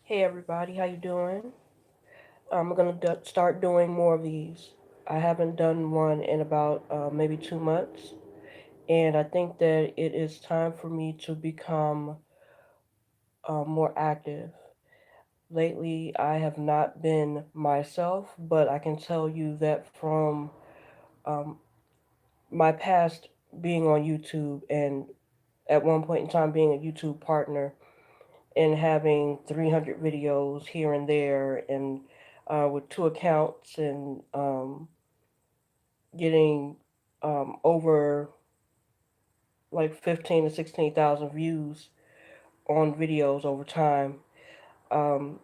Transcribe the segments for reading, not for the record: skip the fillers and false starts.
Hey everybody, how you doing? I'm gonna start doing more of these. I haven't done one in about maybe 2 months, and I think that it is time for me to become more active. Lately, I have not been myself, but I can tell you that from um, my past being on YouTube and at one point in time being a YouTube partner and having 300 videos here and there and with two accounts and getting over like 15 to 16,000 views on videos over time. Um,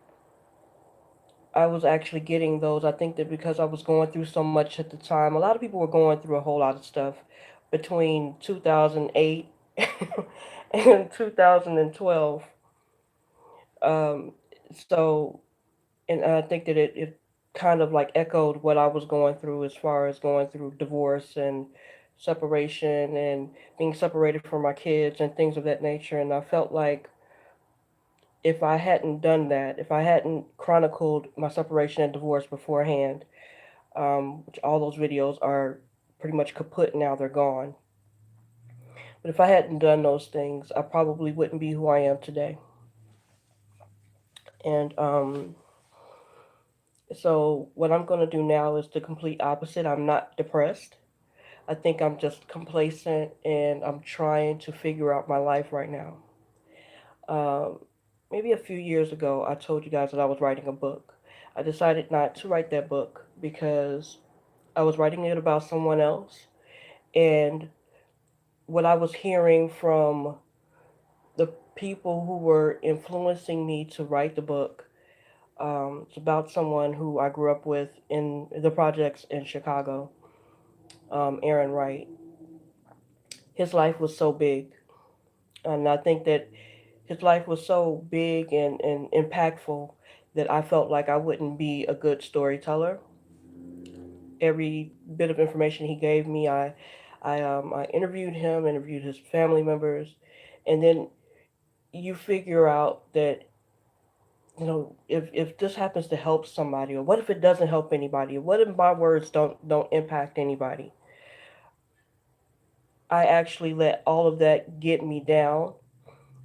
I was actually getting those. I think that because I was going through so much at the time, a lot of people were going through a whole lot of stuff between 2008 and 2012. Um, so and I think that it kind of like echoed what I was going through as far as going through divorce and separation and being separated from my kids and things of that nature. And I felt like if I hadn't done that, if I hadn't chronicled my separation and divorce beforehand, which all those videos are pretty much kaput now, they're gone. But if I hadn't done those things, I probably wouldn't be who I am today. And so what I'm going to do now is the complete opposite. I'm not depressed. I think I'm just complacent and I'm trying to figure out my life right now. Um, Maybe a few years ago, I told you guys that I was writing a book. I decided not to write that book because I was writing it about someone else. And what I was hearing from the people who were influencing me to write the book, it's about someone who I grew up with in the projects in Chicago, Aaron Wright. His life was so big. And I think that his life was so big and impactful that I felt like I wouldn't be a good storyteller. Every bit of information he gave me, I interviewed him, interviewed his family members, and then you figure out that if this happens to help somebody, or what if it doesn't help anybody, or what if my words don't impact anybody? I actually let all of that get me down.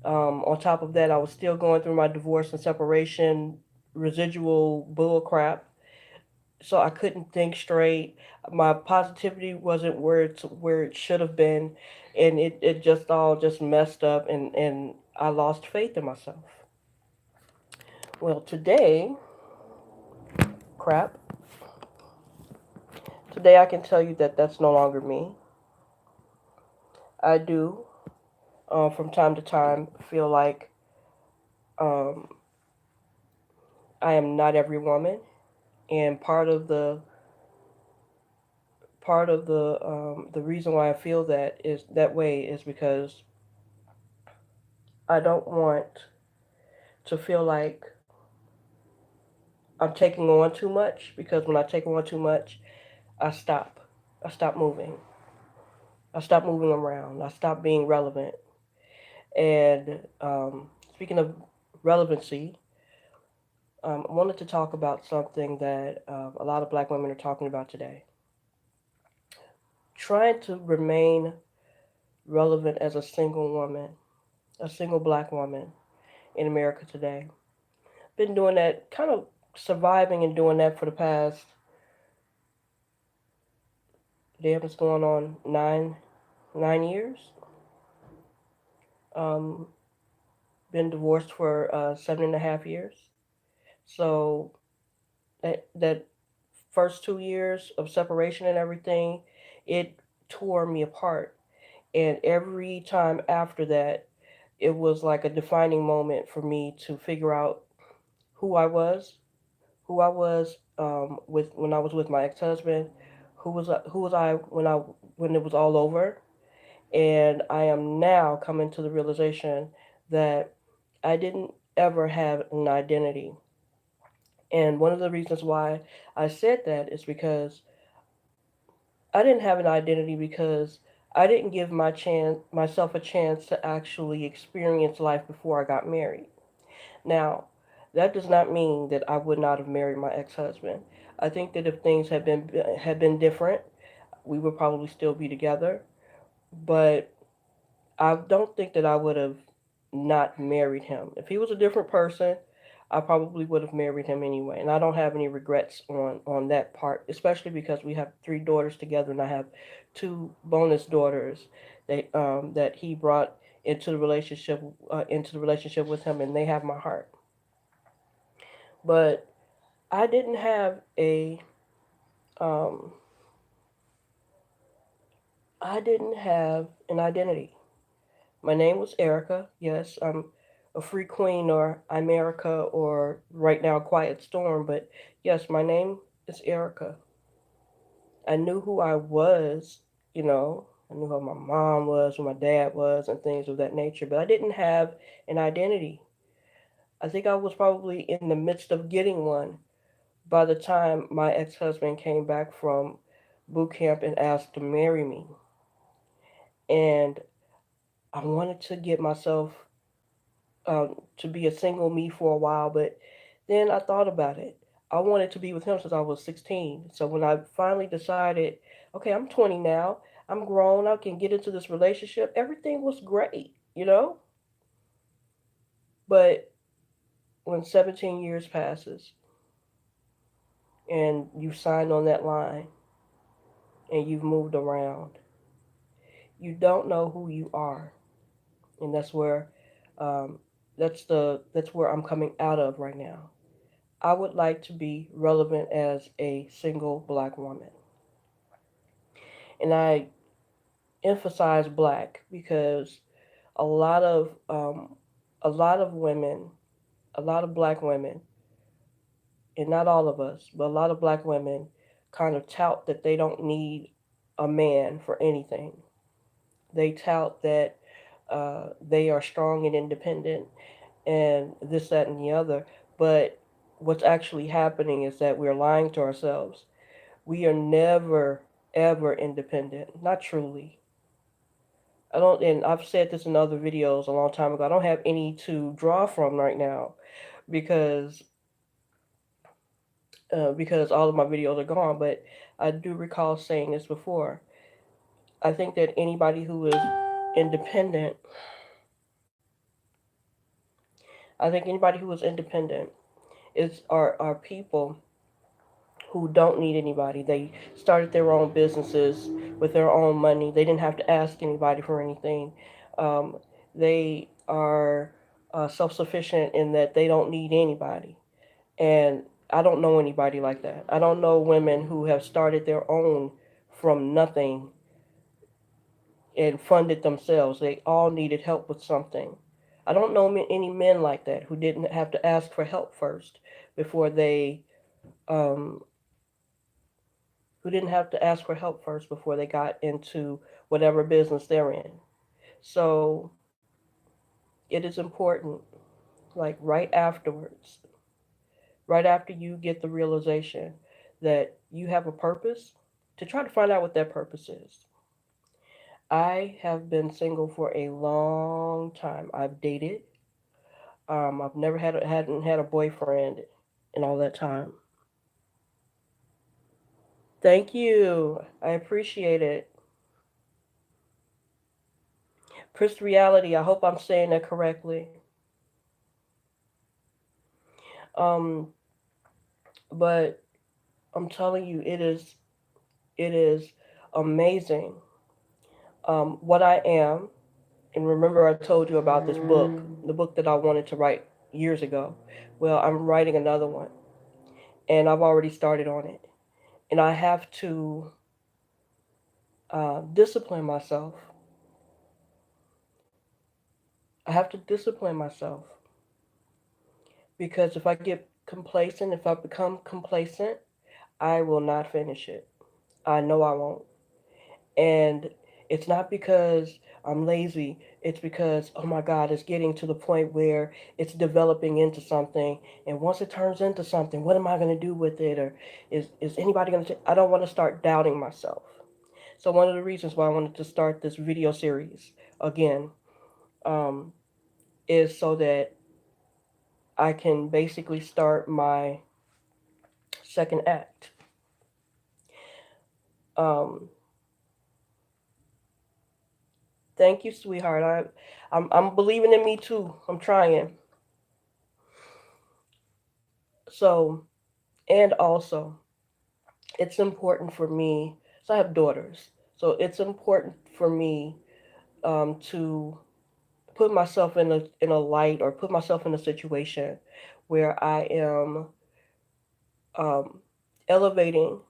On top of that, I was still going through my divorce and separation, residual bull crap. So I couldn't think straight. My positivity wasn't where it should have been, and it just all just messed up, and I lost faith in myself. Well, crap. Today I can tell you that that's no longer me. I do, from time to time, feel like um, I am not every woman, and part of the reason why I feel that way is because I don't want to feel like I'm taking on too much, because when I take on too much, I stop. I stop moving. I stop moving around. I stop being relevant. And speaking of relevancy, I wanted to talk about something that a lot of black women are talking about today. Trying to remain relevant as a single woman, a single black woman in America today. Been doing that, kind of surviving and doing that for the past, damn, it's going on 9 years. Um, been divorced for 7.5 years. So that first 2 years of separation and everything, it tore me apart. And every time after that, it was like a defining moment for me to figure out who I was, who I was with when I was with my ex-husband, who was I when it was all over, and I am now coming to the realization that I didn't ever have an identity. And one of the reasons why I said that is because I didn't have an identity because I didn't give myself a chance to actually experience life before I got married. Now, That does not mean that I would not have married my ex-husband. I think that if things had been different, we would probably still be together. But I don't think that I would have not married him. If he was a different person, I probably would have married him anyway. And I don't have any regrets on that part, especially because we have three daughters together, and I have two bonus daughters that he brought into the relationship with him, and they have my heart. But I didn't have a um, I didn't have an identity. My name was Erica. Yes, I'm a free queen, or I'm Erica, or right now Quiet Storm. But yes, my name is Erica. I knew who I was, you know. I knew who my mom was, who my dad was, and things of that nature. But I didn't have an identity. I think I was probably in the midst of getting one by the time my ex-husband came back from boot camp and asked to marry me. And I wanted to get myself to be a single me for a while, but then I thought about it. I wanted to be with him since I was 16. So when I finally decided, okay, I'm 20 now, I'm grown, I can get into this relationship, everything was great, you know? But when 17 years passes and you've signed on that line and you've moved around, you don't know who you are. And um, that's where I'm coming out of right now. I would like to be relevant as a single black woman. And I emphasize black because a lot of um, a lot of women, a lot of black women, and not all of us, but a lot of black women kind of tout that they don't need a man for anything. They tout that they are strong and independent and this, that, and the other. But what's actually happening is that we're lying to ourselves. We are never, ever independent. Not truly. I don't, and I've said this in other videos a long time ago. I don't have any to draw from right now because because all of my videos are gone. But I do recall saying this before. I think that anybody who is independent, I think anybody who is independent are people who don't need anybody. They started their own businesses with their own money. They didn't have to ask anybody for anything. Um, they are self sufficient in that they don't need anybody. And I don't know anybody like that. I don't know women who have started their own from nothing and funded themselves. They all needed help with something. I don't know any men like that who didn't have to ask for help first before um, they got into whatever business they're in. So it is important, like right after you get the realization that you have a purpose, to try to find out what that purpose is. I have been single for a long time. I've dated. I've never hadn't had a boyfriend in all that time. Thank you. I appreciate it. Chris Reality. I hope I'm saying that correctly. Um, but I'm telling you, it is amazing what I am. And remember, I told you about this book, the book that I wanted to write years ago. Well, I'm writing another one, and I've already started on it. And I have to discipline myself. I have to discipline myself because if I get complacent, if I become complacent, I will not finish it. I know I won't. And it's not because I'm lazy. It's because, oh my God, it's getting to the point where it's developing into something. And once it turns into something, what am I going to do with it? Or is anybody going to? I don't want to start doubting myself. So one of the reasons why I wanted to start this video series again um, is so that I can basically start my second act. Um, Thank you, sweetheart. I'm believing in me too. I'm trying. So, and also, it's important for me. So I have daughters. So it's important for me to put myself in a light or put myself in a situation where I am um, elevating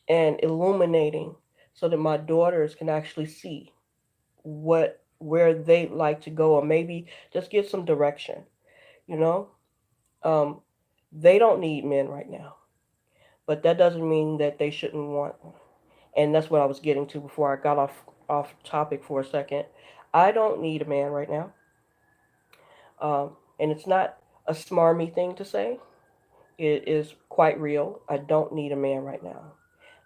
and illuminating so that my daughters can actually see what where they like to go or maybe just get some direction. You know, um, they don't need men right now, but that doesn't mean that they shouldn't want. And that's what I was getting to before I got off topic for a second. I don't need a man right now, and it's not a smarmy thing to say. It is quite real. I don't need a man right now.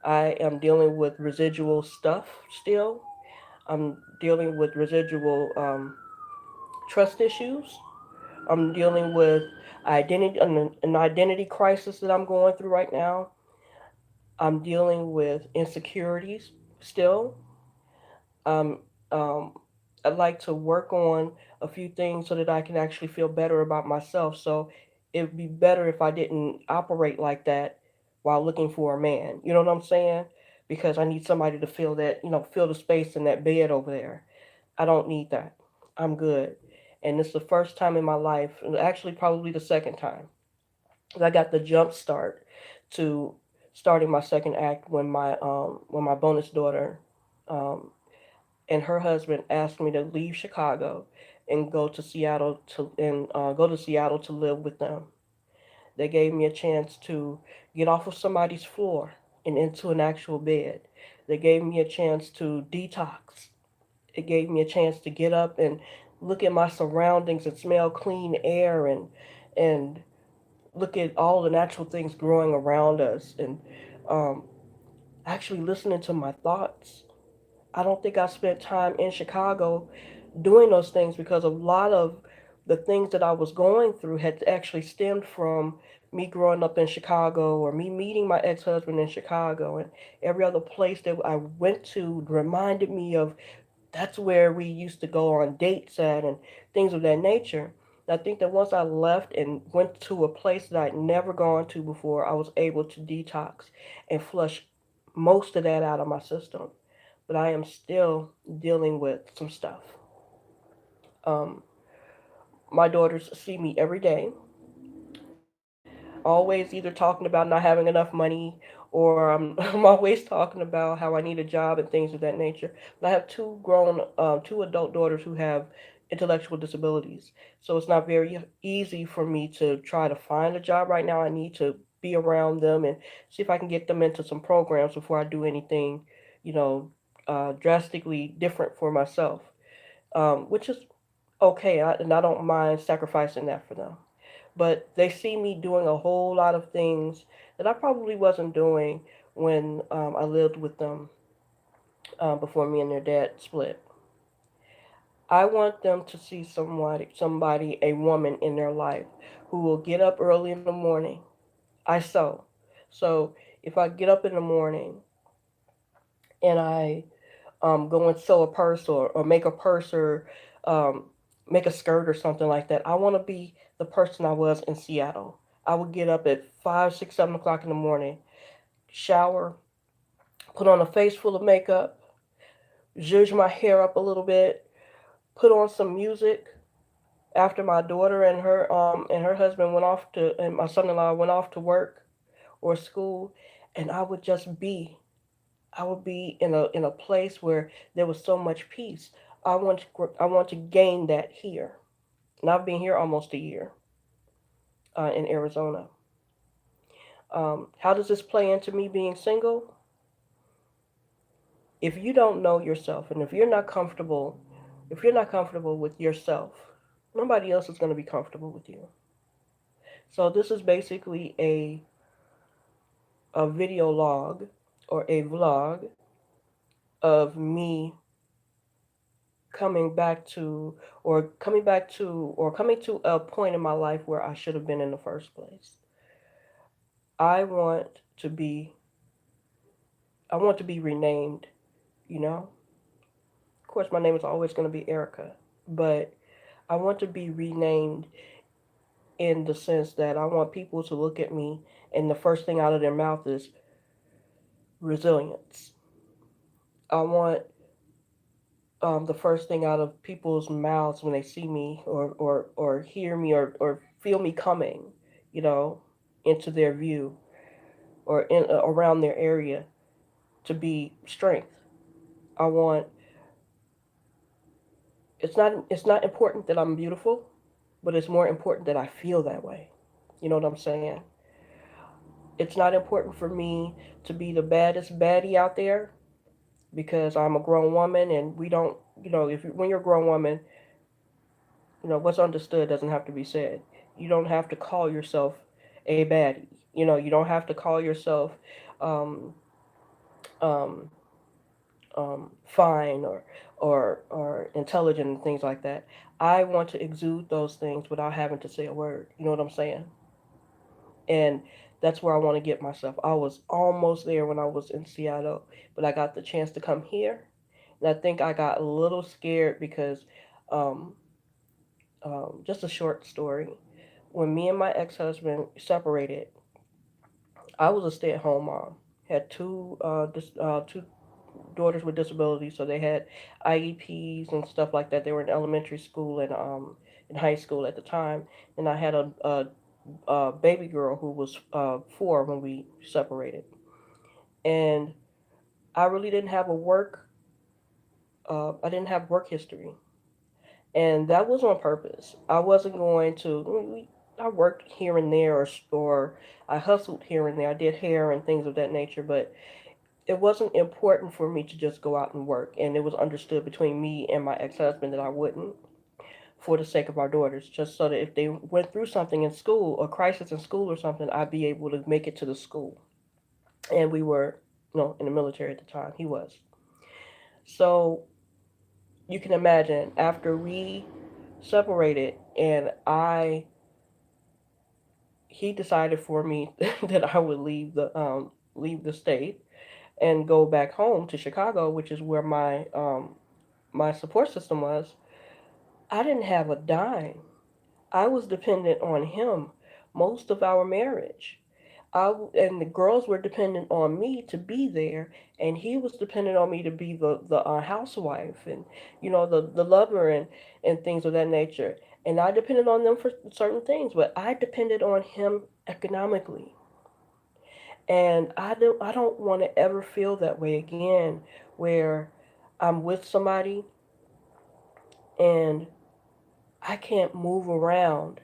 I am dealing with residual stuff still. I'm dealing with residual trust issues. I'm dealing with an identity crisis that I'm going through right now. I'm dealing with insecurities still. Um, um, I'd like to work on a few things so that I can actually feel better about myself. So it would be better if I didn't operate like that while looking for a man. You know what I'm saying? Because I need somebody to fill that, fill the space in that bed over there. I don't need that. I'm good. And it's the first time in my life, and actually probably the second time, I got the jump start to starting my second act when my bonus daughter um, and her husband asked me to leave Chicago and go to Seattle to live with them. They gave me a chance to get off of somebody's floor and into an actual bed. They gave me a chance to detox. It gave me a chance to get up and look at my surroundings and smell clean air and look at all the natural things growing around us and um, actually listening to my thoughts. I don't think I spent time in Chicago doing those things because a lot of the things that I was going through had actually stemmed from me growing up in Chicago or me meeting my ex-husband in Chicago, and every other place that I went to reminded me of that's where we used to go on dates at and things of that nature. And I think that once I left and went to a place that I'd never gone to before, I was able to detox and flush most of that out of my system. But I am still dealing with some stuff. Um, my daughters see me every day, always either talking about not having enough money or I'm always talking about how I need a job and things of that nature. But I have two adult daughters who have intellectual disabilities. So it's not very easy for me to try to find a job right now. I need to be around them and see if I can get them into some programs before I do anything, you know, drastically different for myself, which is okay. And I don't mind sacrificing that for them, but they see me doing a whole lot of things that I probably wasn't doing when I lived with them before me and their dad split. I want them to see a woman in their life who will get up early in the morning. I sew. So if I get up in the morning and I go and sew a purse or make a purse or um, make a skirt or something like that. I want to be the person I was in Seattle. I would get up at 5, 6, 7 o'clock in the morning, shower, put on a face full of makeup, zhuzh my hair up a little bit, put on some music. After my daughter and her husband went off to and my son-in-law went off to work or school, and I would be in a place where there was so much peace. I want to gain that here, and I've been here almost a year in Arizona. How does this play into me being single? If you don't know yourself, and if you're not comfortable with yourself, nobody else is going to be comfortable with you. So this is basically a video log or a vlog of me coming back to coming to a point in my life where I should have been in the first place. I want to be I want to be renamed, you know? Of course my name is always going to be Erica, but I want to be renamed in the sense that I want people to look at me and the first thing out of their mouth is resilience. I want the first thing out of people's mouths when they see me or hear me or feel me coming, you know, into their view or around their area to be strength. I want it's not important that I'm beautiful, but it's more important that I feel that way. You know what I'm saying? It's not important for me to be the baddest baddie out there because I'm a grown woman and we don't, if when you're a grown woman, what's understood doesn't have to be said. You don't have to call yourself a baddie. You don't have to call yourself um, um, fine or intelligent and things like that. I want to exude those things without having to say a word. You know what I'm saying? And that's where I want to get myself. I was almost there when I was in Seattle, but I got the chance to come here, and I think I got a little scared because, um, just a short story. When me and my ex-husband separated, I was a stay-at-home mom. Had two daughters with disabilities, so they had IEPs and stuff like that. They were in elementary school and in high school at the time. And I had a baby girl who was 4 when we separated. And I really didn't have a work. I didn't have work history, and that was on purpose. I wasn't going to. I worked here and there, or I hustled here and there. I did hair and things of that nature, but it wasn't important for me to just go out and work. And it was understood between me and my ex-husband that I wouldn't, for the sake of our daughters, just so that if they went through something in school, a crisis in school or something, I'd be able to make it to the school. And we were, in the military at the time. He was. So you can imagine after we separated, and he decided for me that I would leave the state and go back home to Chicago, which is where my support system was. I didn't have a dime. I was dependent on him most of our marriage. And the girls were dependent on me to be there, and he was dependent on me to be the housewife and the lover and things of that nature. And I depended on them for certain things, but I depended on him economically. And I don't want to ever feel that way again, where I'm with somebody and I can't move around,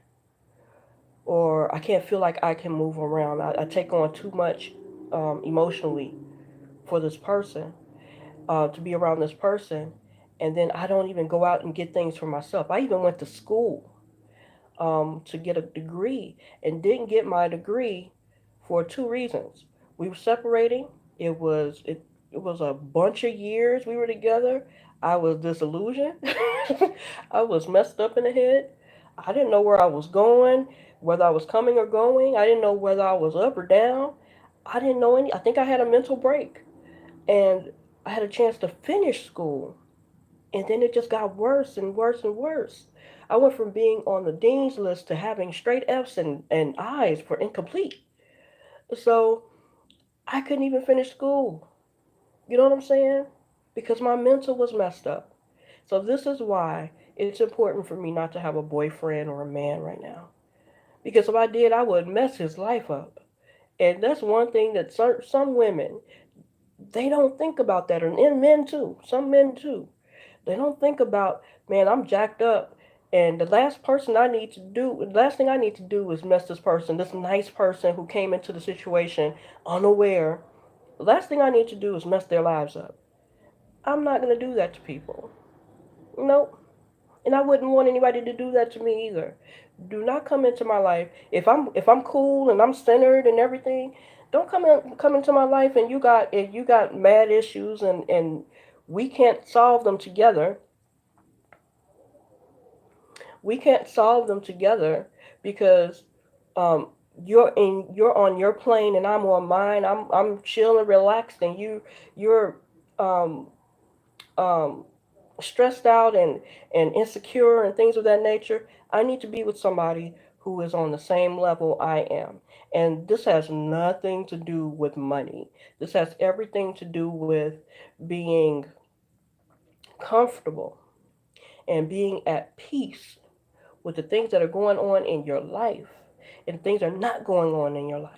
or I can't feel like I can move around. I take on too much emotionally for this person, to be around this person, and then I don't even go out and get things for myself. I even went to school to get a degree and didn't get my degree for 2 reasons. We were separating. It was a bunch of years we were together. I was disillusioned. I was messed up in the head. I didn't know where I was going, whether I was coming or going. I didn't know whether I was up or down. I didn't know any. I think I had a mental break, and I had a chance to finish school, and then it just got worse and worse and worse. I went from being on the dean's list to having straight F's and I's for incomplete. So I couldn't even finish school. You know what I'm saying? Because my mental was messed up. So this is why it's important for me not to have a boyfriend or a man right now. Because if I did, I would mess his life up. And that's one thing that some women, they don't think about that. And men too. Some men too. They don't think about, man, I'm jacked up. And the last thing I need to do is mess this nice person who came into the situation unaware. The last thing I need to do is mess their lives up. I'm not going to do that to people. Nope. And I wouldn't want anybody to do that to me either. Do not come into my life if I'm cool and I'm centered and everything. Don't come into my life and you got mad issues and we can't solve them together. We can't solve them together because um, you're on your plane and I'm on mine. I'm chill and relaxed, and you're um, um, stressed out and insecure and things of that nature. I need to be with somebody who is on the same level I am. And this has nothing to do with money. This has everything to do with being comfortable and being at peace with the things that are going on in your life and things are not going on in your life.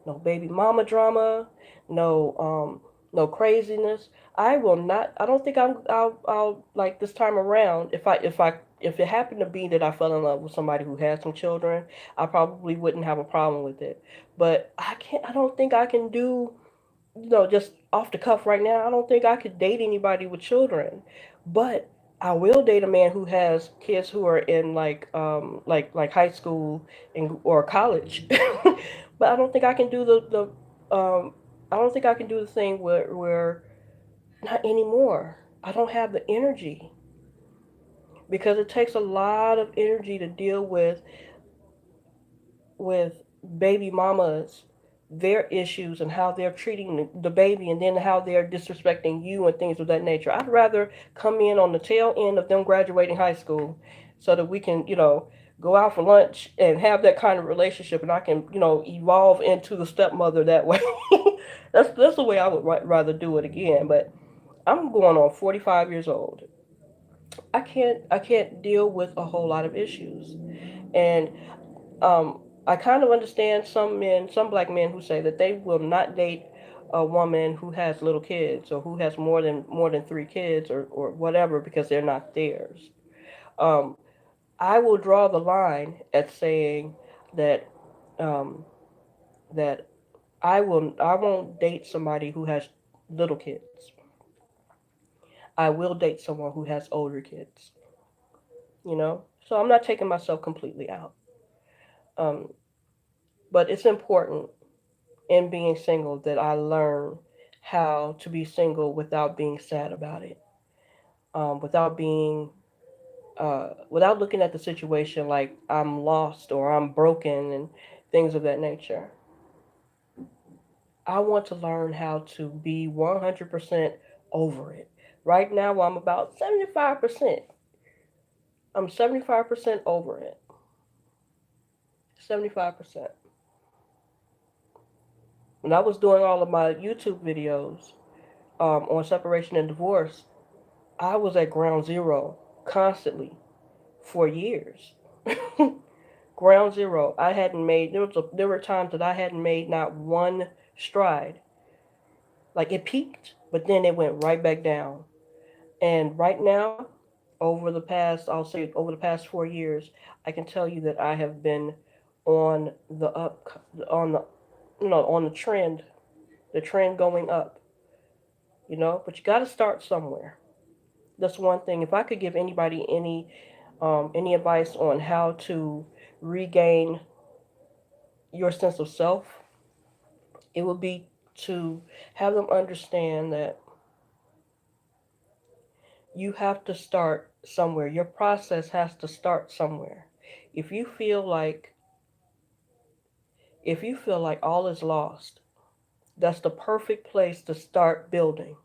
No baby mama drama, no no craziness. I will not. I don't think I'll like this time around. If it happened to be that I fell in love with somebody who had some children, I probably wouldn't have a problem with it. But I can't. I don't think I can do, just off the cuff right now, I don't think I could date anybody with children. But I will date a man who has kids who are in like high school and or college. But I don't think I can do the I don't think I can do the thing where not anymore. I don't have the energy because it takes a lot of energy to deal with baby mamas, their issues and how they're treating the baby, and then how they're disrespecting you and things of that nature. I'd rather come in on the tail end of them graduating high school so that we can, go out for lunch and have that kind of relationship, and I can, evolve into the stepmother that way. That's the way I would rather do it again. But I'm going on 45 years old. I can't deal with a whole lot of issues. And um, I kind of understand some men, some black men who say that they will not date a woman who has little kids or who has more than 3 kids or whatever because they're not theirs. Um, I will draw the line at saying that um, that I won't date somebody who has little kids. I will date someone who has older kids. You know, so I'm not taking myself completely out. Um, but it's important in being single that I learn how to be single without being sad about it, without looking at the situation like I'm lost or I'm broken and things of that nature. I want to learn how to be 100% over it. Right now, I'm about 75%. I'm 75% over it. 75%. When I was doing all of my YouTube videos on separation and divorce, I was at ground zero constantly for years. Ground zero. I hadn't made there were times that I hadn't made not one stride. Like it peaked, but then it went right back down. And right now, I'll say over the past 4 years, I can tell you that I have been on the up, on the on the trend going up. But you got to start somewhere. That's one thing. If I could give anybody any advice on how to regain your sense of self, it would be to have them understand that you have to start somewhere. Your process has to start somewhere. If you feel like if you feel like all is lost, that's the perfect place to start building.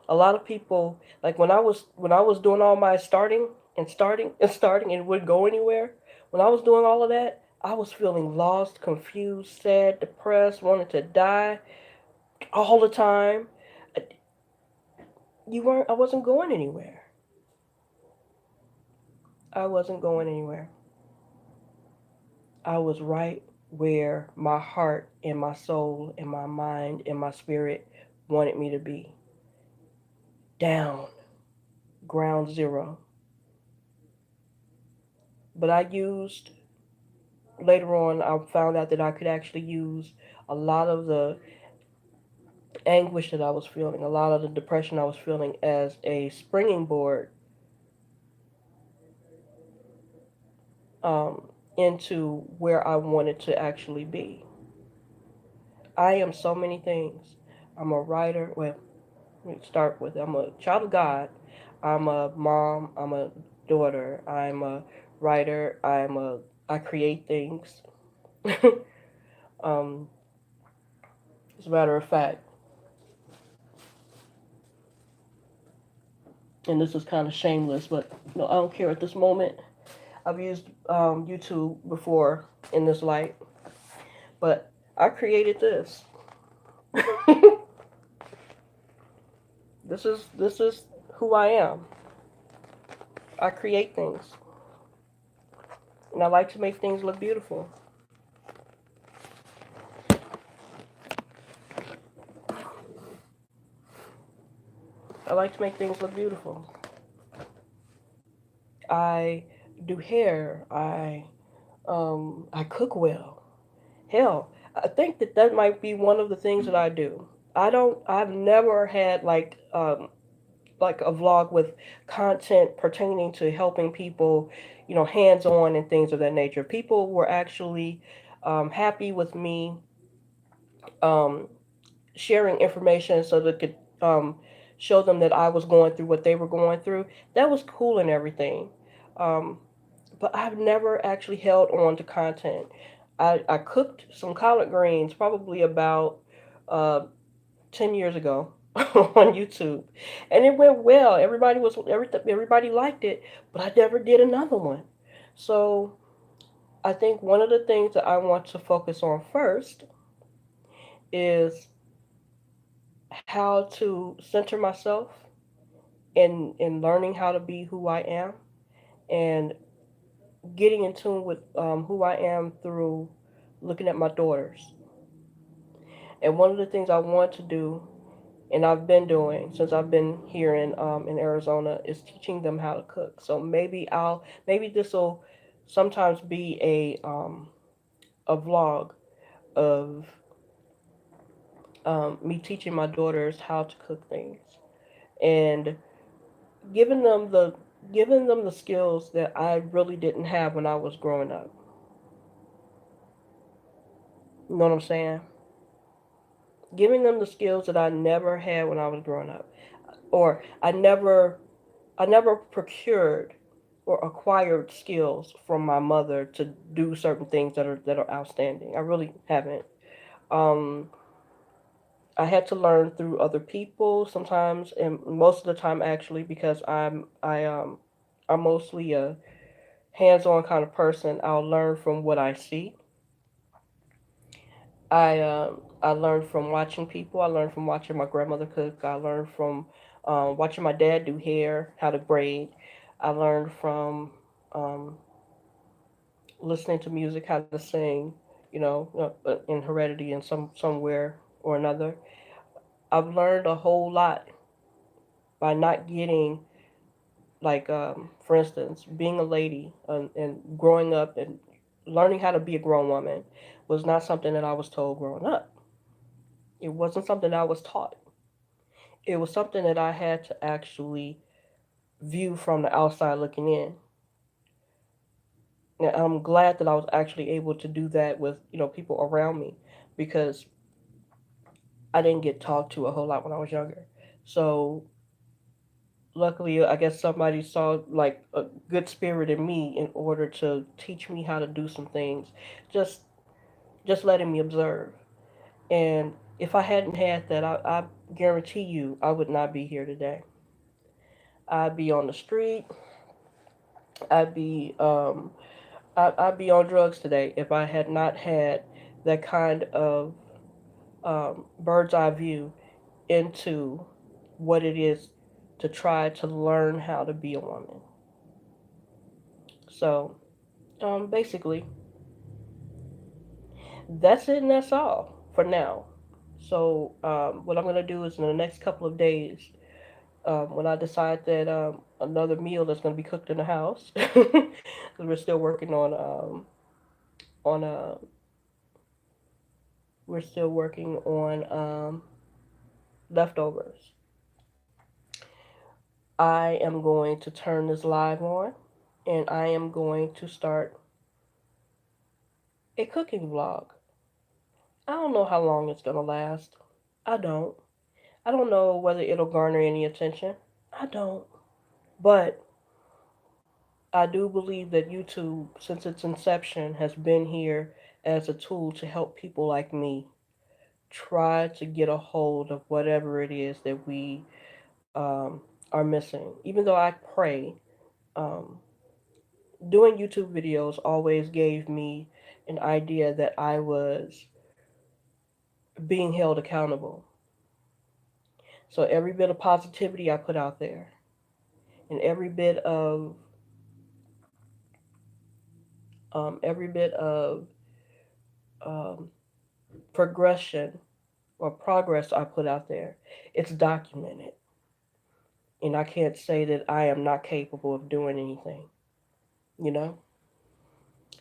A lot of people, like when I was doing all my starting and it wouldn't go anywhere. When I was doing all of that, I was feeling lost, confused, sad, depressed, wanted to die all the time. I wasn't going anywhere. I wasn't going anywhere. I was right where my heart and my soul and my mind and my spirit wanted me to be. Down, ground zero. But later on, I found out that I could actually use a lot of the anguish that I was feeling, a lot of the depression I was feeling as a springing board um, into where I wanted to actually be. I am so many things. I'm a writer. Well, let me start with I'm a child of God. I'm a mom. I'm a daughter. I'm a writer. I create things. um, as a matter of fact, and this is kind of shameless, but I don't care at this moment. I've used YouTube before in this light, but I created this. This is who I am. I create things, and I like to make things look beautiful. I like to make things look beautiful. I do hair. I cook well. Hell, I think that that might be one of the things that I do. I don't. I've never had like a vlog with content pertaining to helping people, hands on and things of that nature. People were actually happy with me um, sharing information so that could show them that I was going through what they were going through. That was cool and everything. Um, but I've never actually held on to content. I cooked some collard greens probably about uh, 10 years ago on YouTube, and it went well. Everybody liked it, but I never did another one. So I think one of the things that I want to focus on first is how to center myself in learning how to be who I am and getting in tune with who I am through looking at my daughters. And one of the things I want to do, and I've been doing since I've been here in Arizona, is teaching them how to cook. So maybe this will sometimes be a vlog of me teaching my daughters how to cook things and giving them the giving them the skills that I really didn't have when I was growing up. You know what I'm saying? Giving them the skills that I never had when I was growing up, or I never procured or acquired skills from my mother to do certain things that are outstanding. I really haven't. Um, I had to learn through other people sometimes, and most of the time actually, because I'm mostly a hands-on kind of person. I'll learn from what I see. I learned from watching people. I learned from watching my grandmother cook. I learned from watching my dad do hair, how to braid. I learned from um, listening to music, how to sing. In heredity and somewhere or another. I've learned a whole lot by not getting like for instance, being a lady and growing up and learning how to be a grown woman was not something that I was told growing up. It wasn't something I was taught. It was something that I had to actually view from the outside looking in. And I'm glad that I was actually able to do that with people around me because I didn't get talked to a whole lot when I was younger. So luckily, I guess somebody saw like a good spirit in me in order to teach me how to do some things. Just just letting me observe. And if I hadn't had that, I guarantee you I would not be here today. I'd be on the street. I'd be I'd be on drugs today if I had not had that kind of bird's eye view into what it is to try to learn how to be a woman. So basically, that's it and that's all for now. So what I'm gonna do is in the next couple of days, when I decide that another meal is gonna be cooked in the house, because we're still working on we're still working on leftovers. I am going to turn this live on, and I am going to start a cooking vlog. I don't know how long it's gonna last. I don't. I don't know whether it'll garner any attention. I don't. But I do believe that YouTube, since its inception, has been here as a tool to help people like me try to get a hold of whatever it is that we are missing. Even though I pray, um, doing YouTube videos always gave me an idea that I was being held accountable. So every bit of positivity I put out there, and every bit of um, progression or progress I put out there, it's documented, and I can't say that I am not capable of doing anything. You know.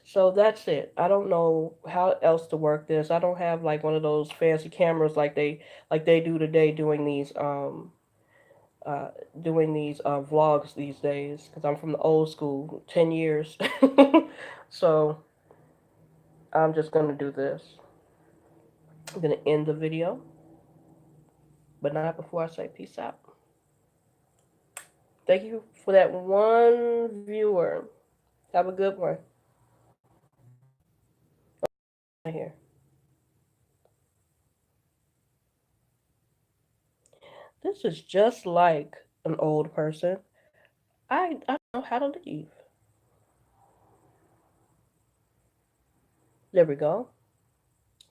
So that's it. I don't know how else to work this. I don't have like one of those fancy cameras like they do today uh, doing these vlogs these days because I'm from the old school, 10 years. So I'm just going to do this. I'm going to end the video, but not before I say peace out. Thank you for that one viewer. Have a good one. Here. This is just like an old person. I don't know how to leave. There we go.